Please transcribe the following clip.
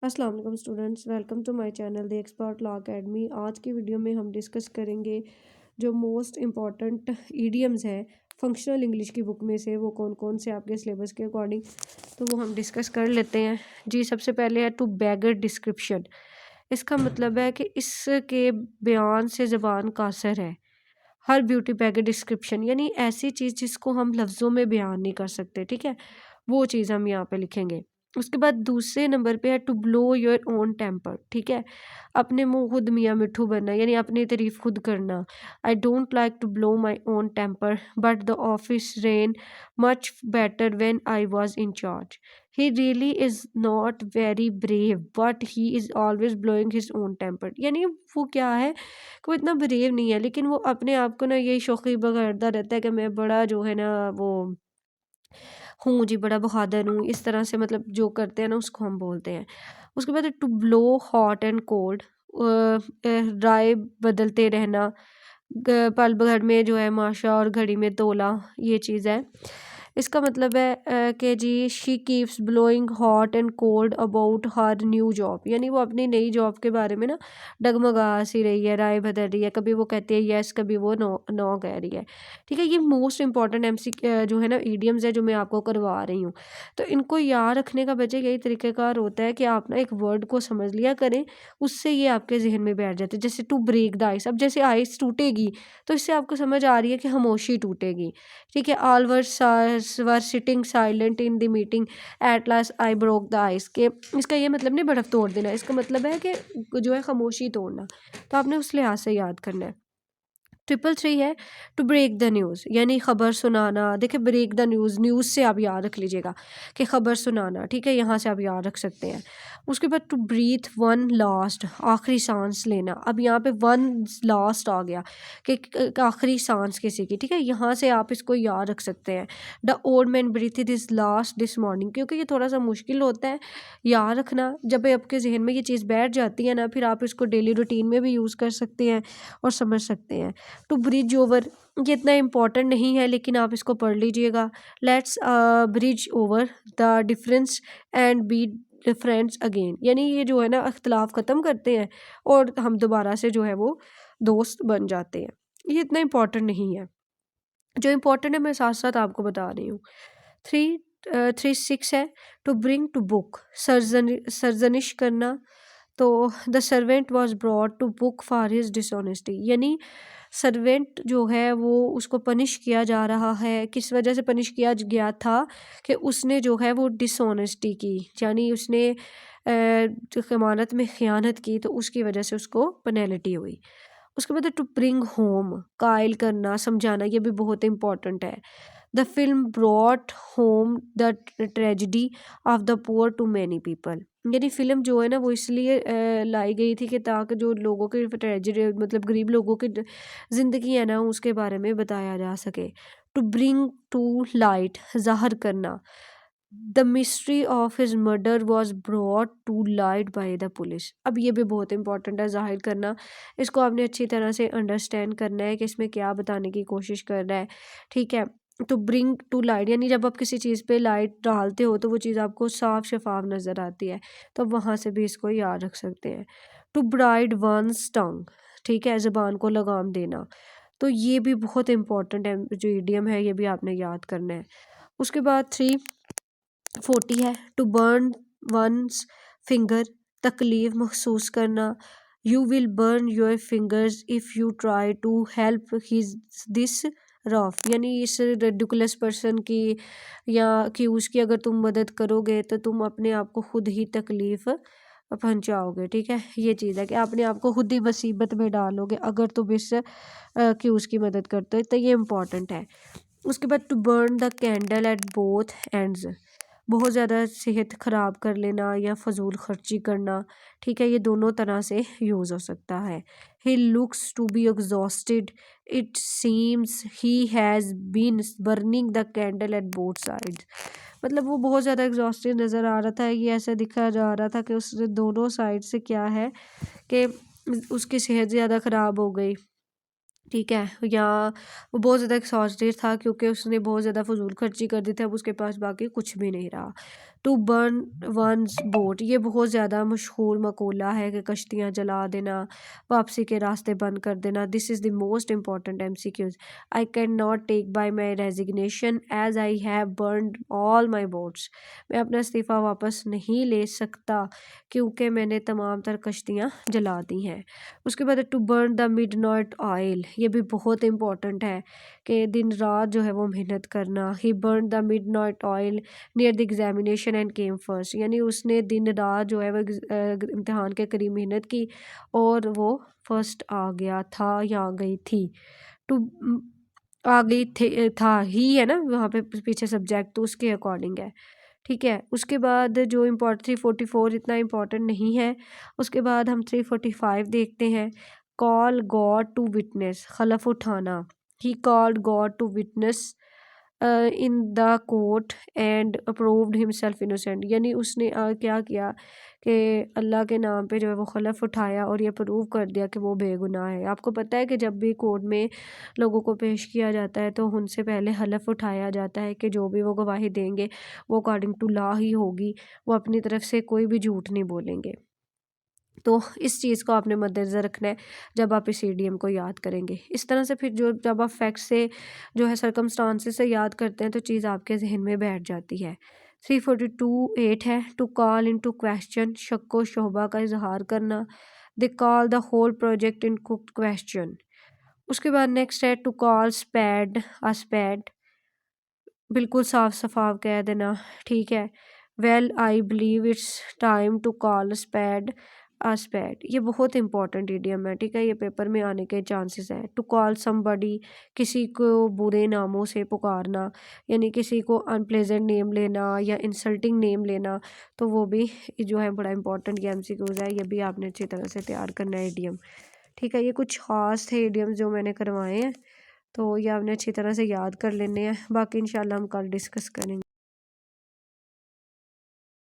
अस्सलाम वालेकुम students, welcome to my channel the expert law academy. आज की वीडियो में हम डिस्कस करेंगे जो मोस्ट इम्पॉर्टेंट ईडियम्स हैं फंक्शनल इंग्लिश की बुक में से, वो कौन कौन से आपके सिलेबस के अकॉर्डिंग, तो वो हम डिस्कस कर लेते हैं जी। सबसे पहले है टू बैगर डिस्क्रिप्शन। इसका मतलब है कि इसके बयान से ज़बान का असर है। हर ब्यूटी बैगर डिस्क्रिप्शन यानी ऐसी चीज़ जिसको हम लफ्ज़ों में बयान नहीं कर सकते, ठीक है, वो चीज़ हम यहाँ पे लिखेंगे। उसके बाद दूसरे नंबर पे है to blow your own temper, ठीक है, अपने मुंह खुद मियाँ मिट्ठू बनना यानी अपनी तारीफ खुद करना। I don't like to blow my own temper but the office ran much better when I was in charge. He really is not very brave but he is always blowing his own temper. यानी वो क्या है कि वो इतना brave नहीं है, लेकिन वो अपने आप को ना यही शौक़ी बघाड़ता रहता है कि मैं बड़ा जो है ना वो हूँ जी, बड़ा बहादुर हूँ, इस तरह से मतलब जो करते हैं ना उसको हम बोलते हैं। उसके बाद to blow hot and cold, राय बदलते रहना, पल भर में जो है माशा और घड़ी में तोला, ये चीज़ है। इसका मतलब है कि जी she keeps blowing hot and cold about her new job, यानी वो अपनी नई जॉब के बारे में ना डगमगा सी रही है, राय बदल रही है, कभी वो कहती है यस, कभी वो नो नो कह रही है, ठीक है। ये मोस्ट इंपॉर्टेंट एमसी जो है ना ईडियम्स है जो मैं आपको करवा रही हूँ। तो इनको याद रखने का वजह यही तरीक़ेकार होता है कि आप ना एक वर्ड को समझ लिया करें, उससे ये आपके जहन में बैठ जाते हैं। जैसे टू ब्रेक द आइस, अब जैसे आइस टूटेगी तो इससे आपको समझ आ रही है कि खामोशी टूटेगी, ठीक है। All were sitting silent in the meeting at last I broke the ice, के इसका ये मतलब नहीं बर्फ़ तोड़ देना, इसका मतलब है कि जो है खामोशी तोड़ना। तो आपने उस लिहाज से याद करना है। 333 है टू ब्रेक द न्यूज़, यानी ख़बर सुनाना। देखिए ब्रेक द न्यूज़, न्यूज़ से आप याद रख लीजिएगा कि ख़बर सुनाना, ठीक है, यहाँ से आप याद रख सकते हैं। उसके बाद टू ब्रीथ वन लास्ट, आखिरी सांस लेना। अब यहाँ पे वन लास्ट आ गया कि आखिरी सांस किसी की, ठीक है, यहाँ से आप इसको याद रख सकते हैं। The old man breathe this last this morning, क्योंकि ये थोड़ा सा मुश्किल होता है याद रखना। जब आपके जहन में ये चीज़ बैठ जाती है ना, फिर आप इसको डेली रूटीन में भी यूज़ कर सकते हैं और समझ सकते हैं। टू ब्रिज ओवर, ये इतना इम्पॉर्टेंट नहीं है लेकिन आप इसको पढ़ लीजिएगा। Let's bridge over the difference and be friends again, यानी ये जो है ना अख्तिलाफ ख़त्म करते हैं और हम दोबारा से जो है वो दोस्त बन जाते हैं। ये इतना इम्पॉर्टेंट नहीं है, जो इम्पोर्टेंट है मैं साथ साथ आपको बता रही हूँ। 336 है टू ब्रिंग टू बुक, सरजनिश करना। तो the servant was brought to book for his dishonesty, यानी सर्वेंट जो है वो उसको पनिश किया जा रहा है, किस वजह से पनिश किया गया था कि उसने जो है वो डिसऑनेस्टी की, यानी उसने जो ज़मानत में ख़यानत की, तो उसकी वजह से उसको पेनल्टी हुई। उसके बाद टू ब्रिंग होम, कायल करना, समझाना, ये भी बहुत इंपॉर्टेंट है। The film brought home the tragedy of the poor to many people, यानी फ़िल्म जो है ना वो इसलिए लाई गई थी कि ताकि जो लोगों की ट्रेजिडी मतलब गरीब लोगों की ज़िंदगी है ना उसके बारे में बताया जा सके। टू ब्रिंग टू लाइट, ज़ाहिर करना। The mystery of his murder was brought to light by the police. अब ये भी बहुत इंपॉर्टेंट है, ज़ाहिर करना। इसको आपने अच्छी तरह से अंडरस्टैंड करना है कि इसमें क्या बताने की कोशिश कर रहा है, ठीक है। टू ब्रिंग टू लाइट, यानी जब आप किसी चीज़ पे लाइट डालते हो तो वो चीज़ आपको साफ शफाफ नज़र आती है, तो वहाँ से भी इसको याद रख सकते हैं। टू ब्राइड वंस टंग, ठीक है, ज़बान को लगाम देना। तो ये भी बहुत इंपॉर्टेंट है, जो ईडियम है ये भी आपने याद करना है। उसके बाद 340 है टू बर्न वंस फिंगर, तकलीफ महसूस करना। You will burn your fingers if you try to help his this rough, यानी इस रेडिकुलस पर्सन की या कि उसकी अगर तुम मदद करोगे तो तुम अपने आप को खुद ही तकलीफ़ पहुंचाओगे, ठीक है। ये चीज़ है कि अपने आप को खुद ही मुसीबत में डालोगे अगर तुम इस कि उसकी मदद करते हो, तो ये इम्पॉर्टेंट है। उसके बाद to burn the candle at both ends, बहुत ज़्यादा सेहत ख़राब कर लेना या फजूल खर्ची करना, ठीक है, ये दोनों तरह से यूज़ हो सकता है। He looks to be exhausted, it seems he has been burning the candle at both sides, मतलब वो बहुत ज़्यादा एग्जॉस्टेड नज़र आ रहा था। ये ऐसा दिखा जा रहा था कि उसने दोनों साइड से क्या है कि उसकी सेहत ज़्यादा ख़राब हो गई, ठीक है, या वो बहुत ज़्यादा एक्सॉस्टेड था क्योंकि उसने बहुत ज़्यादा फजूल खर्ची कर दी थी, अब उसके पास बाकी कुछ भी नहीं रहा। टू बर्न वंस बोट, ये बहुत ज़्यादा मशहूर मकूला है कि कश्तियाँ जला देना, वापसी के रास्ते बंद कर देना। This is the most important MCQs। I can not take by my resignation as I have burned all my boats, मैं अपना इस्तीफ़ा वापस नहीं ले सकता क्योंकि मैंने तमाम तर कश्तियाँ जला दी हैं। उसके बाद to burn the midnight oil, ये भी बहुत इम्पॉर्टेंट है कि दिन रात जो है वो मेहनत करना। He burn the midnight oil near the examination and came first, यानी उसने दिन रात जो है वो इम्तहान के करीब मेहनत की और वो फर्स्ट आ गया था या आ गई थी। टू आ गई थे था ही है ना वहाँ पे पीछे सब्जेक्ट, तो उसके अकॉर्डिंग है। ठीक है, उसके बाद जो इम्पोर्ट 344 इतना इम्पोर्टेंट नहीं है। उसके बाद हम 345 देखते हैं। कॉल गॉड टू विटनेस, खलफ उठाना। He called God to witness in the court and approved himself innocent, यानी उसने क्या किया कि अल्लाह के नाम पे जो है वो खलफ उठाया और ये प्रूव कर दिया कि वो बेगुनाह है। आपको पता है कि जब भी कोर्ट में लोगों को पेश किया जाता है तो उनसे पहले हलफ उठाया जाता है कि जो भी वो गवाही देंगे वो अकॉर्डिंग टू लॉ ही होगी, वो अपनी तरफ से कोई भी झूठ नहीं बोलेंगे। तो इस चीज़ को आपने मद्देनज़र रखना है जब आप इस ईडीएम को याद करेंगे। इस तरह से फिर जो जब आप फैक्ट से जो है सरकमस्टांसेस से याद करते हैं तो चीज़ आपके जहन में बैठ जाती है। 342 है to call into question, शक व शोबा का इजहार करना। They call the whole project in question. उसके बाद नेक्स्ट है टू कॉल स्पैड अ स्पैड, बिल्कुल साफ सफाफ कह देना। ठीक है, well I believe it's time to call spade a spade, ये बहुत इंपॉर्टेंट इडियम है। ठीक है, ये पेपर में आने के चांसेस हैं। टू कॉल समबडी, किसी को बुरे नामों से पुकारना, यानी किसी को अनप्लेजेंट नेम लेना या इंसल्टिंग नेम लेना, तो वो भी जो है बड़ा इंपॉर्टेंट ये MCQs है, ये भी आपने अच्छी तरह से तैयार करना है इडियम। ठीक है, ये कुछ खास थे इडियम्स जो मैंने करवाए हैं, तो ये आपने अच्छी तरह से याद कर लेने हैं। बाकी इंशाल्लाह हम कल डिस्कस करेंगे।